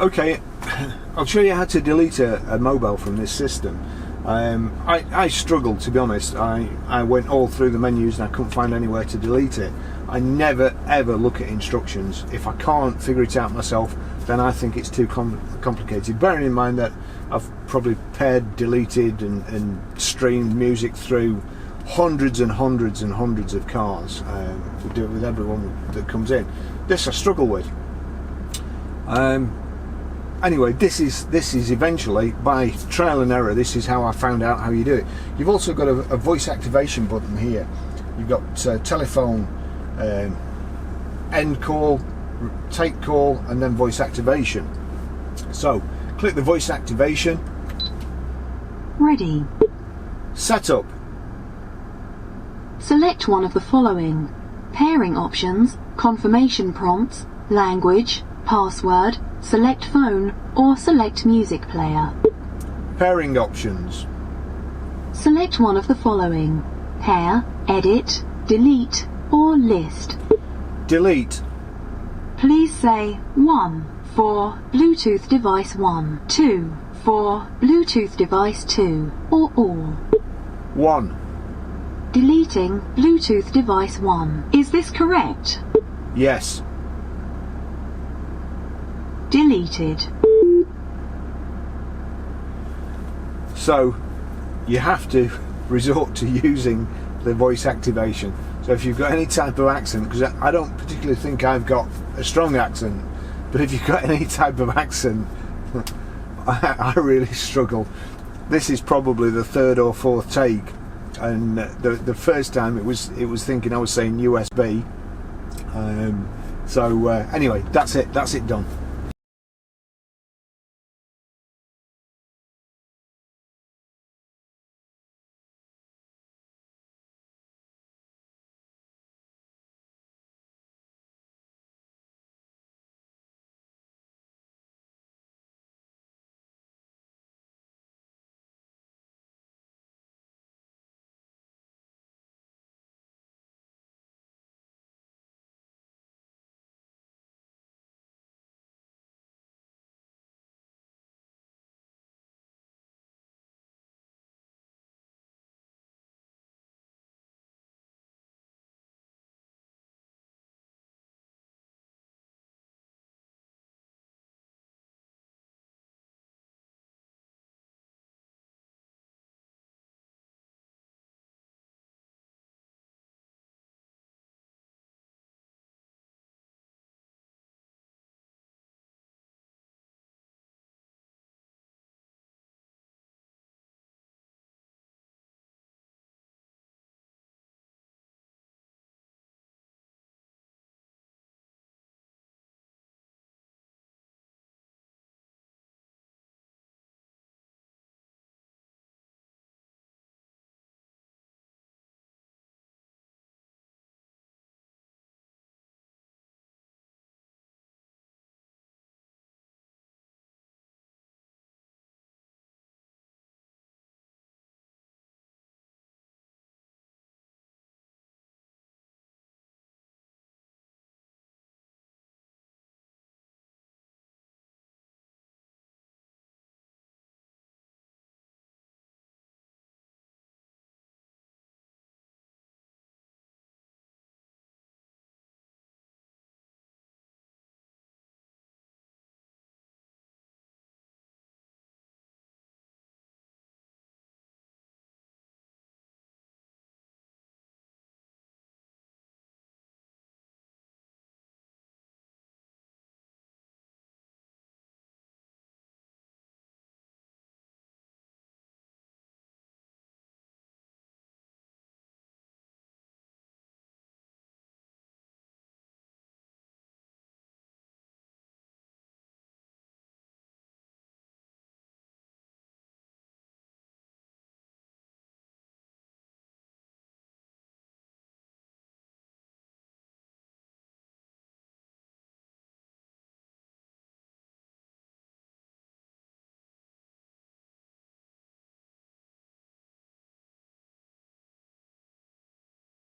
Okay, I'll show you how to delete a mobile from this system. I struggled, to be honest. I went all through the menus and I couldn't find anywhere to delete it. I never ever look at instructions. If I can't figure it out myself, then I think it's too complicated. Bearing in mind that I've probably paired, deleted and streamed music through hundreds and hundreds and hundreds of cars. We do it with everyone that comes in. This I struggle with. Anyway, this is eventually, by trial and error, this is how I found out how you do it. You've also got a voice activation button here. You've got telephone, end call, take call, and then voice activation. So click the voice activation. Ready. Setup. Select one of the following: pairing options, confirmation prompts, language, password, select phone, or select music player. Pairing options. Select one of the following: pair, edit, delete, or list. Delete. Please say 1 for Bluetooth device 1, 2 for Bluetooth device 2, or all. 1. Deleting Bluetooth device 1. Is this correct? Yes. Deleted. So you have to resort to using the voice activation. So if you've got any type of accent, because I don't particularly think I've got a strong accent, but if you've got any type of accent, I really struggle. This is probably the third or fourth take, and the first time it was thinking I was saying USB. So anyway, that's it done.